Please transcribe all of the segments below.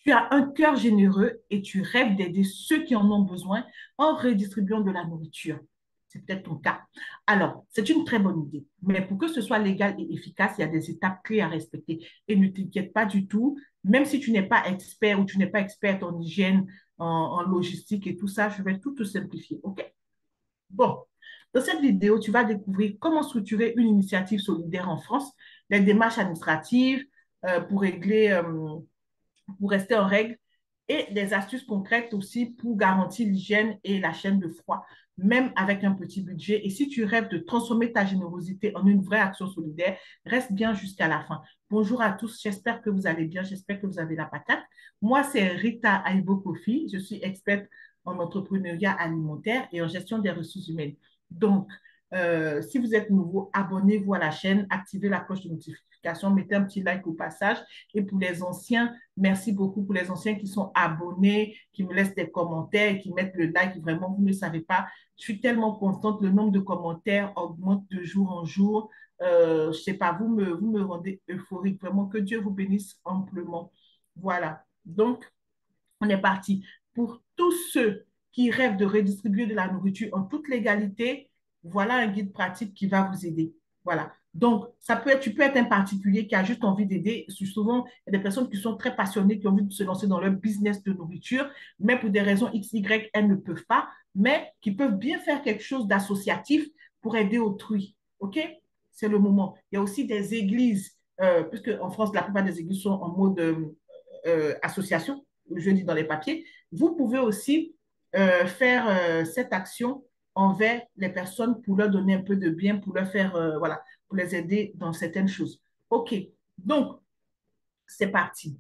Tu as un cœur généreux et tu rêves d'aider ceux qui en ont besoin en redistribuant de la nourriture. C'est peut-être ton cas. Alors, c'est une très bonne idée. Mais pour que ce soit légal et efficace, il y a des étapes clés à respecter. Et ne t'inquiète pas du tout, même si tu n'es pas expert ou tu n'es pas experte en hygiène, en logistique et tout ça, je vais tout te simplifier. OK? Bon, dans cette vidéo, tu vas découvrir comment structurer une initiative solidaire en France, les démarches administratives pour pour rester en règle et des astuces concrètes aussi pour garantir l'hygiène et la chaîne de froid, même avec un petit budget. Et si tu rêves de transformer ta générosité en une vraie action solidaire, reste bien jusqu'à la fin. Bonjour à tous, j'espère que vous allez bien, j'espère que vous avez la patate. Moi, c'est Rita Aibo-Kofi, je suis experte en entrepreneuriat alimentaire et en gestion des ressources humaines. Donc, si vous êtes nouveau, abonnez-vous à la chaîne, activez la cloche de notification, mettez un petit like au passage. Et pour les anciens, merci beaucoup pour les anciens qui sont abonnés, qui me laissent des commentaires, qui mettent le like. Vraiment, vous ne savez pas. Je suis tellement contente. Le nombre de commentaires augmente de jour en jour. Je ne sais pas, vous me rendez euphorique. Vraiment, que Dieu vous bénisse amplement. Voilà. Donc, on est parti. Pour tous ceux qui rêvent de redistribuer de la nourriture en toute légalité, voilà un guide pratique qui va vous aider. Voilà. Donc, tu peux être un particulier qui a juste envie d'aider. Souvent, il y a des personnes qui sont très passionnées, qui ont envie de se lancer dans leur business de nourriture, mais pour des raisons X, Y, elles ne peuvent pas, mais qui peuvent bien faire quelque chose d'associatif pour aider autrui. OK? C'est le moment. Il y a aussi des églises, puisque en France, la plupart des églises sont en mode association, je dis dans les papiers. Vous pouvez aussi faire cette action envers les personnes pour leur donner un peu de bien, pour leur faire, voilà, pour les aider dans certaines choses. OK, donc c'est parti.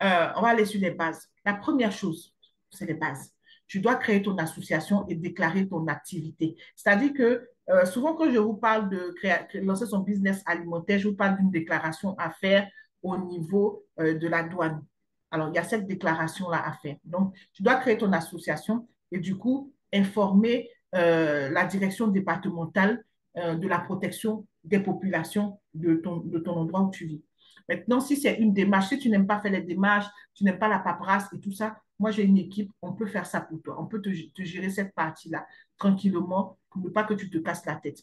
On va aller sur les bases. La première chose, c'est les bases. Tu dois créer ton association et déclarer ton activité. C'est-à-dire que souvent, quand je vous parle de lancer son business alimentaire, je vous parle d'une déclaration à faire au niveau de la douane. Alors, il y a cette déclaration-là à faire. Donc, tu dois créer ton association et du coup, informer la direction départementale de la protection des populations de ton endroit où tu vis. Maintenant, si c'est une démarche, si tu n'aimes pas faire les démarches, tu n'aimes pas la paperasse et tout ça, moi j'ai une équipe, on peut faire ça pour toi. On peut te gérer cette partie-là tranquillement pour ne pas que tu te casses la tête.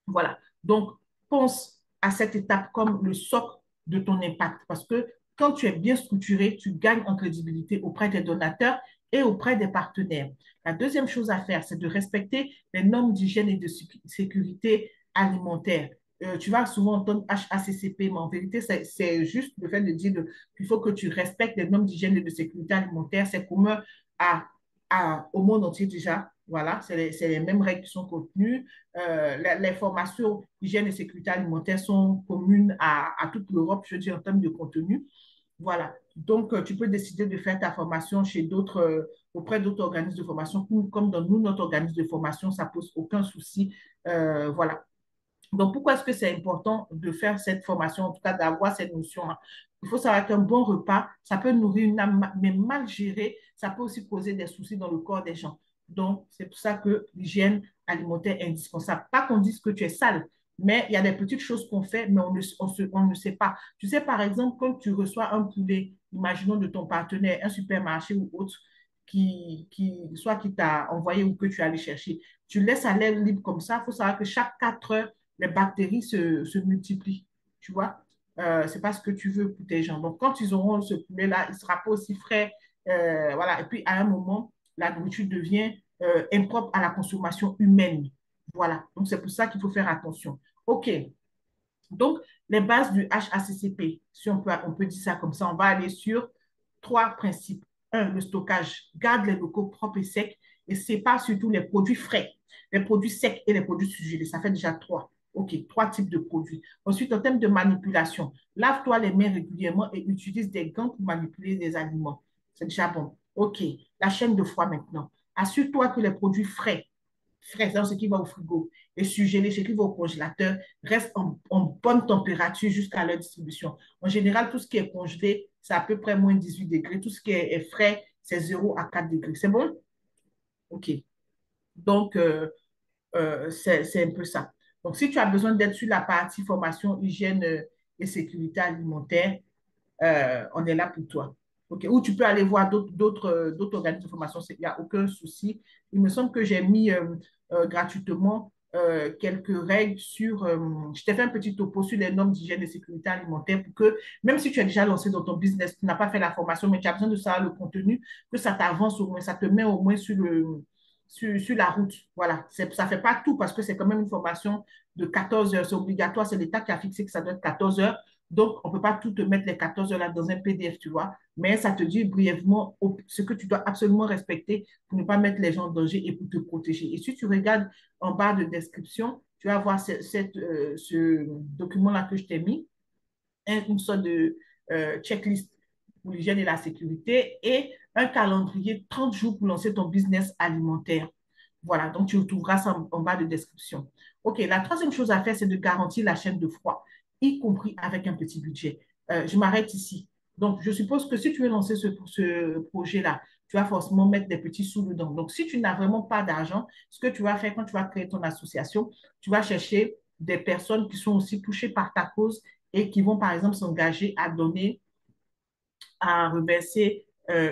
Voilà. Donc, pense à cette étape comme le socle de ton impact parce que quand tu es bien structuré, tu gagnes en crédibilité auprès des donateurs et auprès des partenaires. La deuxième chose à faire, c'est de respecter les normes d'hygiène et de sécurité alimentaire. Tu vas souvent entendre HACCP, mais en vérité, c'est juste le fait de dire qu'il faut que tu respectes les normes d'hygiène et de sécurité alimentaire. C'est commun au monde entier déjà. Voilà, c'est les mêmes règles qui sont contenues. Les formations hygiène et sécurité alimentaire sont communes à toute l'Europe, je dis en termes de contenu. Voilà. Donc, tu peux décider de faire ta formation chez auprès d'autres organismes de formation, comme dans nous, notre organisme de formation, ça pose aucun souci. Voilà. Donc, pourquoi est-ce que c'est important de faire cette formation, en tout cas d'avoir cette notion-là? Il faut savoir qu'un bon repas, ça peut nourrir une âme, mais mal géré, ça peut aussi causer des soucis dans le corps des gens. Donc, c'est pour ça que l'hygiène alimentaire est indispensable. Pas qu'on dise que tu es sale, mais il y a des petites choses qu'on fait, mais on ne sait pas. Tu sais, par exemple, quand tu reçois un poulet, imaginons de ton partenaire, un supermarché ou autre, soit qui t'a envoyé ou que tu es allé chercher, tu le laisses à l'air libre comme ça. Il faut savoir que chaque 4 heures, les bactéries se multiplient. Tu vois, c'est pas ce que tu veux pour tes gens. Donc, quand ils auront ce poulet-là, il ne sera pas aussi frais. Voilà. Et puis, à un moment, la nourriture devient impropre à la consommation humaine. Voilà. Donc, c'est pour ça qu'il faut faire attention. OK. Donc, les bases du HACCP, si on peut dire ça comme ça, on va aller sur 3 principes. Un, le stockage. Garde les locaux propres et secs et sépare surtout les produits frais, les produits secs et les produits surgelés. Ça fait déjà 3. OK, 3 types de produits. Ensuite, en termes de manipulation, lave-toi les mains régulièrement et utilise des gants pour manipuler les aliments. C'est déjà bon. OK, la chaîne de froid maintenant. Assure-toi que les produits frais, ce qui va au frigo, et surgelé, ce qui va au congélateur, reste en bonne température jusqu'à leur distribution. En général, tout ce qui est congelé, c'est à peu près moins 18 degrés. Tout ce qui est frais, c'est 0 à 4 degrés. C'est bon? OK. Donc, c'est un peu ça. Donc, si tu as besoin d'être sur la partie formation, hygiène et sécurité alimentaire, on est là pour toi. OK. Ou tu peux aller voir d'autres organismes de formation, il n'y a aucun souci. Il me semble que j'ai mis gratuitement quelques règles sur. Je t'ai fait un petit topo sur les normes d'hygiène et sécurité alimentaire pour que, même si tu es déjà lancé dans ton business, tu n'as pas fait la formation, mais tu as besoin de savoir le contenu, que ça t'avance au moins, ça te met au moins sur la route. Voilà. Ça ne fait pas tout parce que c'est quand même une formation de 14 heures. C'est obligatoire, c'est l'État qui a fixé que ça doit être 14 heures. Donc, on ne peut pas tout te mettre les 14 heures là dans un PDF, tu vois. Mais ça te dit brièvement ce que tu dois absolument respecter pour ne pas mettre les gens en danger et pour te protéger. Et si tu regardes en bas de description, tu vas voir ce document-là que je t'ai mis, une sorte de checklist pour l'hygiène et la sécurité et un calendrier de 30 jours pour lancer ton business alimentaire. Voilà, donc tu retrouveras ça en bas de description. OK, la troisième chose à faire, c'est de garantir la chaîne de froid, y compris avec un petit budget. Je m'arrête ici. Donc, je suppose que si tu veux lancer ce projet-là, tu vas forcément mettre des petits sous dedans. Donc, si tu n'as vraiment pas d'argent, ce que tu vas faire quand tu vas créer ton association, tu vas chercher des personnes qui sont aussi touchées par ta cause et qui vont, par exemple, s'engager à donner, à reverser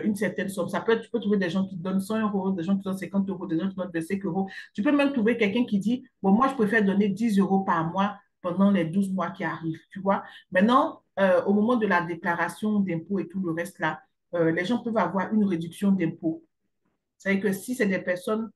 une certaine somme. Ça peut être, tu peux trouver des gens qui donnent 100 euros, des gens qui donnent 50 euros, des gens qui donnent 25 euros. Tu peux même trouver quelqu'un qui dit, bon, moi, je préfère donner 10 euros par mois pendant les 12 mois qui arrivent, tu vois. Maintenant, au moment de la déclaration d'impôt et tout le reste là, les gens peuvent avoir une réduction d'impôt. C'est-à-dire que si c'est des personnes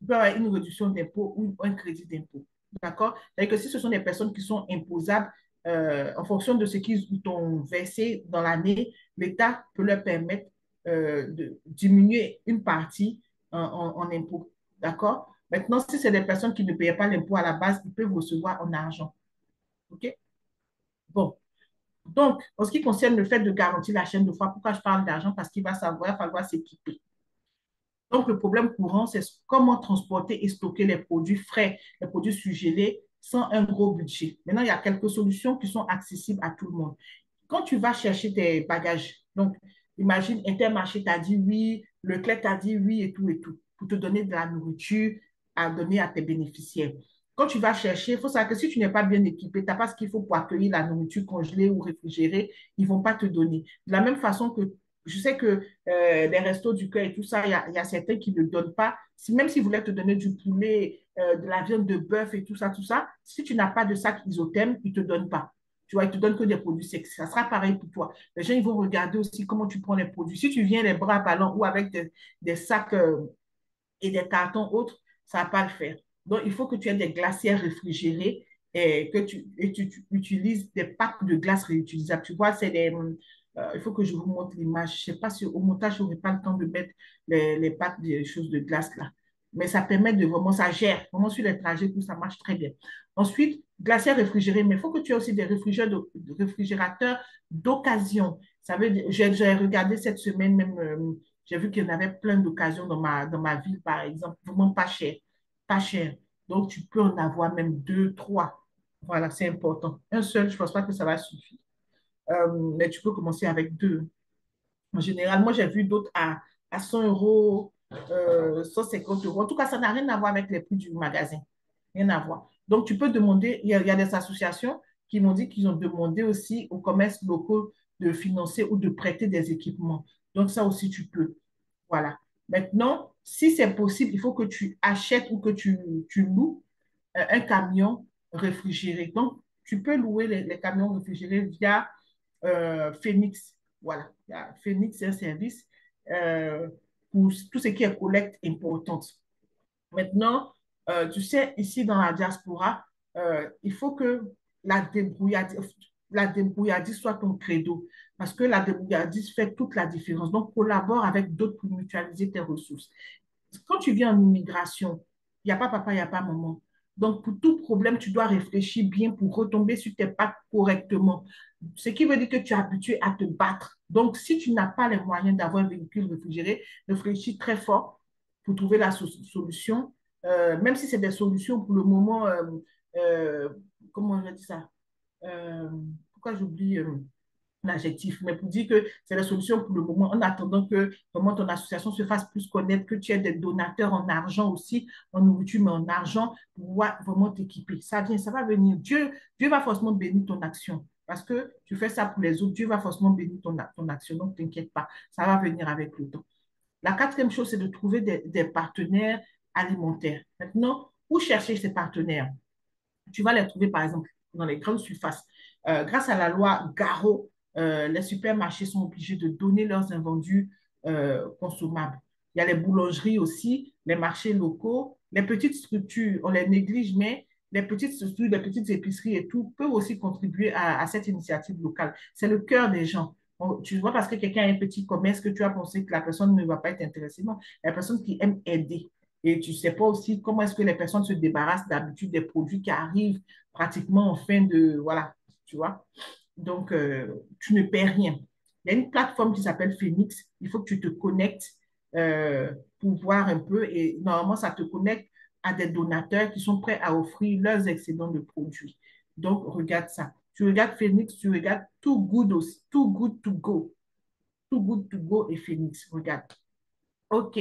peut avoir une réduction d'impôt ou un crédit d'impôt. D'accord? C'est-à-dire que si ce sont des personnes qui sont imposables, en fonction de ce qu'ils ont versé dans l'année, l'État peut leur permettre de diminuer une partie en impôt. D'accord? Maintenant, si c'est des personnes qui ne payaient pas l'impôt à la base, ils peuvent recevoir en argent. OK? Bon. Donc, en ce qui concerne le fait de garantir la chaîne de froid, pourquoi je parle d'argent? Parce qu'il va savoir, il va falloir s'équiper. Donc, le problème courant, c'est comment transporter et stocker les produits frais, les produits surgelés sans un gros budget. Maintenant, il y a quelques solutions qui sont accessibles à tout le monde. Quand tu vas chercher tes bagages, donc imagine Intermarché t'a dit oui, Leclerc t'a dit oui et tout, pour te donner de la nourriture à donner à tes bénéficiaires. Quand tu vas chercher, il faut savoir que si tu n'es pas bien équipé, tu n'as pas ce qu'il faut pour accueillir la nourriture congelée ou réfrigérée, ils ne vont pas te donner. De la même façon que je sais que les restos du cœur et tout ça, il y a certains qui ne donnent pas. Même s'ils voulaient te donner du poulet, de la viande de bœuf et tout ça, si tu n'as pas de sac isotherme, ils ne te donnent pas. Tu vois, ils ne te donnent que des produits secs. Ça sera pareil pour toi. Les gens, ils vont regarder aussi comment tu prends les produits. Si tu viens les bras ballants ou avec des sacs et des cartons autres, ça ne va pas le faire. Donc, il faut que tu aies des glacières réfrigérées et que tu utilises des packs de glace réutilisables. Tu vois, c'est des, il faut que je vous montre l'image. Je ne sais pas si au montage, je n'aurai pas le temps de mettre les packs des choses de glace là. Mais ça permet de vraiment, ça gère. Vraiment, sur les trajets, tout ça marche très bien. Ensuite, glacière réfrigérée. Mais il faut que tu aies aussi des réfrigérateurs d'occasion. Ça veut dire, j'ai regardé cette semaine même, j'ai vu qu'il y en avait plein d'occasions dans ma ville, par exemple, vraiment pas cher. Pas cher. Donc, tu peux en avoir même deux, trois. Voilà, c'est important. Un seul, je ne pense pas que ça va suffire. Mais tu peux commencer avec deux. En général, moi, j'ai vu d'autres à 100 euros, 150 euros. En tout cas, ça n'a rien à voir avec les prix du magasin. Rien à voir. Donc, tu peux demander, il y a des associations qui m'ont dit qu'ils ont demandé aussi aux commerces locaux de financer ou de prêter des équipements. Donc, ça aussi, tu peux. Voilà. Maintenant, si c'est possible, il faut que tu achètes ou que tu loues un camion réfrigéré. Donc, tu peux louer les camions réfrigérés via Phoenix. Voilà. Phoenix, c'est un service pour tout ce qui est collecte importante. Maintenant, tu sais, ici dans la diaspora, il faut que la débrouillardise soit ton credo. Parce que la débrouillardise fait toute la différence. Donc, collabore avec d'autres pour mutualiser tes ressources. Quand tu viens en immigration, il n'y a pas papa, il n'y a pas maman. Donc, pour tout problème, tu dois réfléchir bien pour retomber sur tes pattes correctement. Ce qui veut dire que tu es habitué à te battre. Donc, si tu n'as pas les moyens d'avoir un véhicule réfrigéré, réfléchis très fort pour trouver la solution. Même si c'est des solutions pour le moment, euh, comment on va dire ça? Euh, Pourquoi j'oublie l'adjectif, mais pour dire que c'est la solution pour le moment, en attendant que vraiment ton association se fasse plus connaître, que tu aies des donateurs en argent aussi, en nourriture, mais en argent, pour pouvoir vraiment t'équiper. Ça vient, ça va venir. Dieu va forcément bénir ton action. parce que tu fais ça pour les autres, Dieu va forcément bénir ton action. Donc, t'inquiète pas, ça va venir avec le temps. La quatrième chose, c'est de trouver des partenaires alimentaires. Maintenant, où chercher ces partenaires? Tu vas les trouver, par exemple, dans les grandes surfaces. Grâce à la loi Garot, les supermarchés sont obligés de donner leurs invendus consommables. Il y a les boulangeries aussi, les marchés locaux, les petites structures, on les néglige, mais les petites structures, les petites épiceries et tout peuvent aussi contribuer à cette initiative locale. C'est le cœur des gens. Tu vois, parce que quelqu'un a un petit commerce que tu as pensé que la personne ne va pas être intéressée. Non, la personne qui aime aider. Et tu ne sais pas aussi comment est-ce que les personnes se débarrassent d'habitude des produits qui arrivent pratiquement en fin de... Voilà, tu vois. Donc, tu ne perds rien. Il y a une plateforme qui s'appelle Phoenix. Il faut que tu te connectes pour voir un peu. Et normalement, ça te connecte à des donateurs qui sont prêts à offrir leurs excédents de produits. Donc, regarde ça. Tu regardes Phoenix, tu regardes Too Good aussi. Too Good to Go. Too Good to Go et Phoenix. Regarde. OK.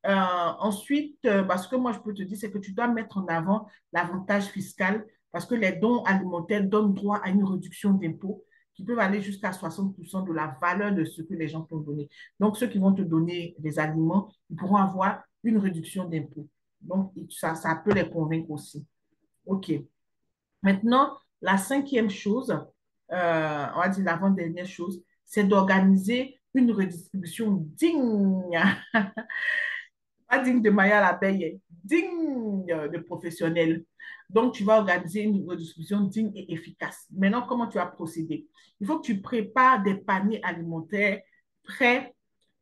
Ensuite, ce que moi, je peux te dire, c'est que tu dois mettre en avant l'avantage fiscal parce que les dons alimentaires donnent droit à une réduction d'impôts qui peuvent aller jusqu'à 60% de la valeur de ce que les gens t'ont donné. Donc, ceux qui vont te donner des aliments, ils pourront avoir une réduction d'impôts. Donc, ça peut les convaincre aussi. OK. Maintenant, la cinquième chose, on va dire l'avant-dernière chose, c'est d'organiser une redistribution digne pas digne de Maya l'abeille, digne de professionnel. Donc, tu vas organiser une redistribution digne et efficace. Maintenant, comment tu vas procéder? Il faut que tu prépares des paniers alimentaires prêts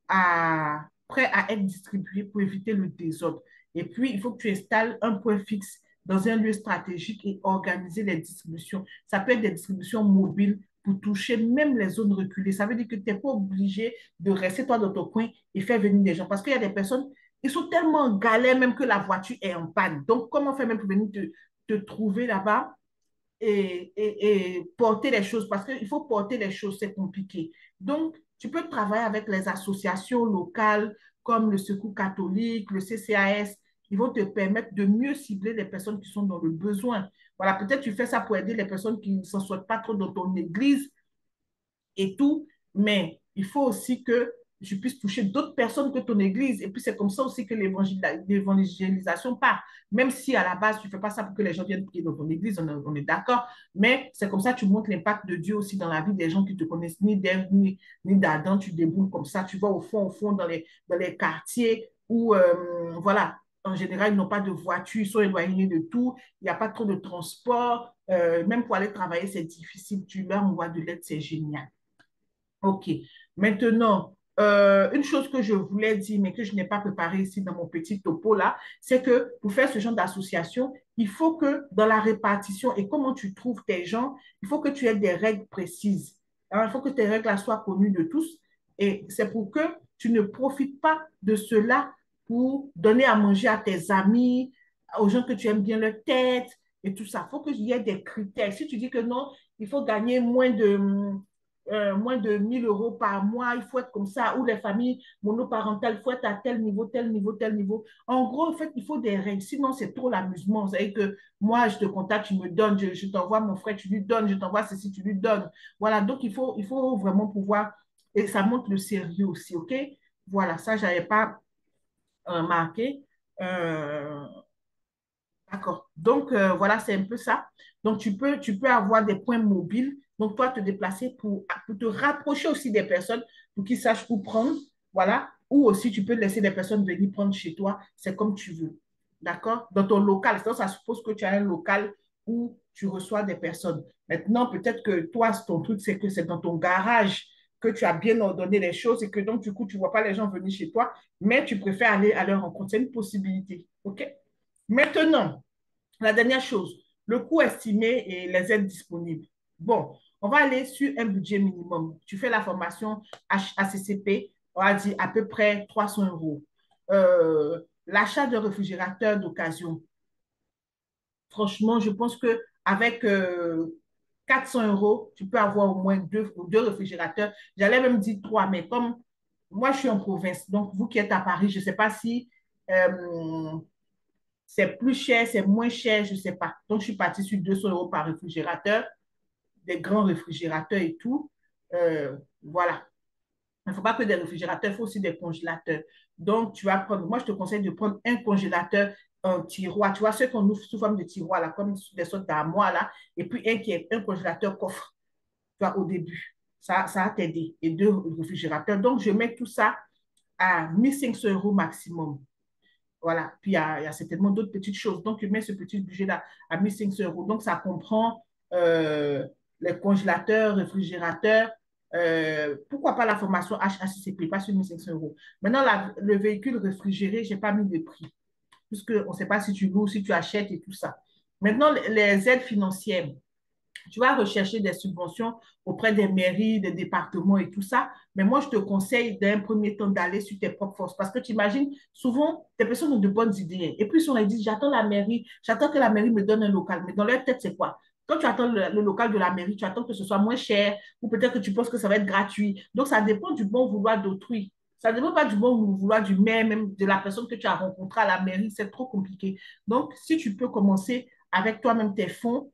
prêts à être distribués pour éviter le désordre. Et puis, il faut que tu installes un point fixe dans un lieu stratégique et organiser les distributions. Ça peut être des distributions mobiles pour toucher même les zones reculées. Ça veut dire que tu n'es pas obligé de rester toi dans ton coin et faire venir des gens. Parce qu'il y a des personnes, ils sont tellement en galère même que la voiture est en panne. Donc, comment faire même pour venir te trouver là-bas et porter les choses? Parce qu'il faut porter les choses, c'est compliqué. Donc, tu peux travailler avec les associations locales comme le Secours catholique, le CCAS. Ils vont te permettre de mieux cibler les personnes qui sont dans le besoin. Voilà, peut-être tu fais ça pour aider les personnes qui ne s'en sortent pas trop dans ton église et tout, mais il faut aussi que je puisse toucher d'autres personnes que ton église. Et puis, c'est comme ça aussi que l'évangélisation part. Même si à la base, tu ne fais pas ça pour que les gens viennent prier dans ton église, on est d'accord. Mais c'est comme ça que tu montres l'impact de Dieu aussi dans la vie des gens qui te connaissent ni d'Ève ni d'Adam. Tu déboules comme ça. Tu vas au fond, dans les quartiers où, voilà, en général, ils n'ont pas de voiture, ils sont éloignés de tout, il n'y a pas trop de transport. Même pour aller travailler, c'est difficile. Tu leur envoies de l'aide, c'est génial. OK. Maintenant, une chose que je voulais dire, mais que je n'ai pas préparé ici dans mon petit topo là, c'est que pour faire ce genre d'association, il faut que dans la répartition et comment tu trouves tes gens, il faut que tu aies des règles précises. Alors, il faut que tes règles là soient connues de tous. Et c'est pour que tu ne profites pas de cela pour donner à manger à tes amis, aux gens que tu aimes bien leur tête et tout ça. Il faut qu'il y ait des critères. Si tu dis que non, il faut gagner moins de 1000 € par mois, il faut être comme ça, ou les familles monoparentales, il faut être à tel niveau, tel niveau, tel niveau. En gros, en fait, il faut des règles, sinon c'est trop l'amusement. Vous savez que moi, je te contacte, tu me donnes, je t'envoie mon frère, tu lui donnes, je t'envoie ceci, tu lui donnes. Voilà, donc il faut vraiment pouvoir, et ça montre le sérieux aussi, OK? Voilà, ça, je n'avais pas marqué. Euh, D'accord. Donc, voilà, c'est un peu ça. Donc, tu peux avoir des points mobiles. Donc, toi, te déplacer pour te rapprocher aussi des personnes pour qu'ils sachent où prendre. Voilà. Ou aussi, tu peux laisser des personnes venir prendre chez toi. C'est comme tu veux. D'accord? Dans ton local. Ça suppose que tu as un local où tu reçois des personnes. Maintenant, peut-être que toi, ton truc, c'est que c'est dans ton garage que tu as bien ordonné les choses et que donc, du coup, tu ne vois pas les gens venir chez toi, mais tu préfères aller à leur rencontre. C'est une possibilité. OK? Maintenant, la dernière chose, le coût estimé et les aides disponibles. Bon, on va aller sur un budget minimum. Tu fais la formation HACCP, on va dire à peu près 300 €. L'achat de réfrigérateur d'occasion. Franchement, je pense qu'avec 400 €, tu peux avoir au moins deux réfrigérateurs. J'allais même dire trois, mais comme moi, je suis en province, donc vous qui êtes à Paris, je ne sais pas si c'est plus cher, c'est moins cher, je ne sais pas. Donc, je suis partie sur 200 € par réfrigérateur. des grands réfrigérateurs et tout. Voilà. Il ne faut pas que des réfrigérateurs, il faut aussi des congélateurs. Donc, tu vas prendre, moi, je te conseille de prendre un congélateur en tiroir. Tu vois, ceux qu'on ouvre sous forme de tiroir, là, comme des sortes d'armoires, là, et puis un qui est un congélateur coffre, tu vois, au début. Ça va t'aider. Et deux réfrigérateurs. Donc, je mets tout ça à 1 500 € maximum. Voilà. Puis, il y a certainement d'autres petites choses. Donc, je mets ce petit budget-là à 1 500 €. Donc, ça comprend les congélateurs, réfrigérateurs. Pourquoi pas la formation HACCP, pas sur 1 500 €. Maintenant, le véhicule réfrigéré, je n'ai pas mis de prix, puisqu'on ne sait pas si tu loues, si tu achètes et tout ça. Maintenant, les aides financières. Tu vas rechercher des subventions auprès des mairies, des départements et tout ça. Mais moi, je te conseille d'un premier temps d'aller sur tes propres forces. Parce que tu imagines, souvent, des personnes ont de bonnes idées. Et puis, on leur dit, j'attends la mairie, j'attends que la mairie me donne un local. Mais dans leur tête, c'est quoi? Quand tu attends le local de la mairie, tu attends que ce soit moins cher ou peut-être que tu penses que ça va être gratuit. Donc, ça dépend du bon vouloir d'autrui. Ça ne dépend pas du bon vouloir du maire, même de la personne que tu as rencontrée à la mairie. C'est trop compliqué. Donc, si tu peux commencer avec toi-même tes fonds,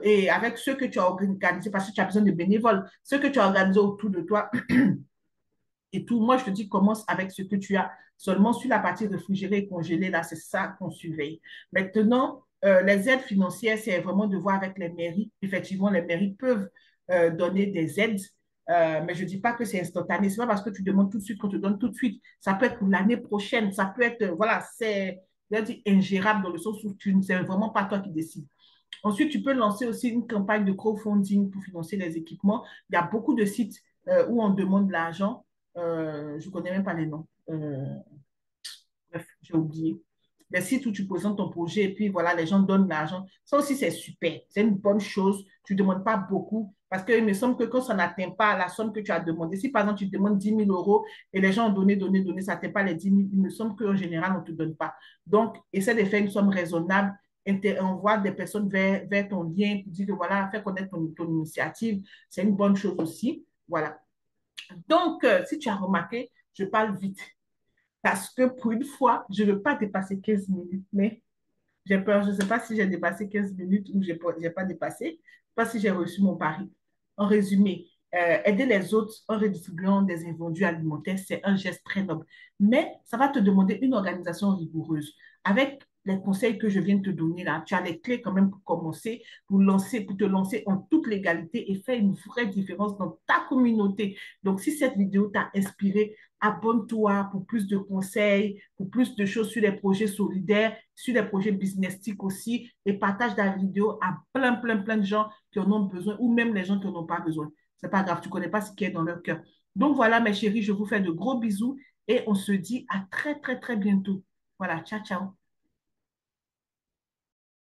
et avec ceux que tu as organisés, parce que tu as besoin de bénévoles, ceux que tu as organisés autour de toi et tout. Moi, je te dis, commence avec ce que tu as. Seulement sur la partie réfrigérée et congelée, là, c'est ça qu'on surveille. Maintenant, les aides financières, c'est vraiment de voir avec les mairies. Effectivement, les mairies peuvent donner des aides, mais je ne dis pas que c'est instantané. Ce n'est pas parce que tu demandes tout de suite qu'on te donne tout de suite. Ça peut être pour l'année prochaine. Ça peut être, voilà, c'est ingérable dans le sens où c'est vraiment pas toi qui décides. Ensuite, tu peux lancer aussi une campagne de crowdfunding pour financer les équipements. Il y a beaucoup de sites où on demande de l'argent. Je ne connais même pas les noms. Bref, j'ai oublié. Les sites où tu présentes ton projet et puis voilà, les gens donnent de l'argent. Ça aussi, c'est super. C'est une bonne chose. Tu ne demandes pas beaucoup parce qu'il me semble que quand ça n'atteint pas la somme que tu as demandé, si par exemple tu demandes 10 000 € et les gens ont donné, donné, donné, ça n'atteint pas les 10 000, il me semble qu'en général, on ne te donne pas. Donc, essaie de faire une somme raisonnable. Envoie des personnes vers ton lien pour dire que voilà, fais connaître ton initiative. C'est une bonne chose aussi. Voilà. Donc, si tu as remarqué, je parle vite. Parce que pour une fois, je ne veux pas dépasser 15 minutes, mais j'ai peur. Je ne sais pas si j'ai dépassé 15 minutes ou je n'ai pas dépassé. Je ne sais pas si j'ai reçu mon pari. En résumé, aider les autres en redistribuant des invendus alimentaires, c'est un geste très noble. Mais ça va te demander une organisation rigoureuse. Avec les conseils que je viens de te donner là, tu as les clés quand même pour commencer, pour te lancer en toute légalité et faire une vraie différence dans ta communauté. Donc, si cette vidéo t'a inspiré, abonne-toi pour plus de conseils, pour plus de choses sur les projets solidaires, sur les projets businessiques aussi, et partage la vidéo à plein, plein, plein de gens qui en ont besoin, ou même les gens qui n'en ont pas besoin. C'est pas grave, tu ne connais pas ce qui est dans leur cœur. Donc voilà, mes chéris, je vous fais de gros bisous et on se dit à très, très, très bientôt. Voilà, ciao, ciao.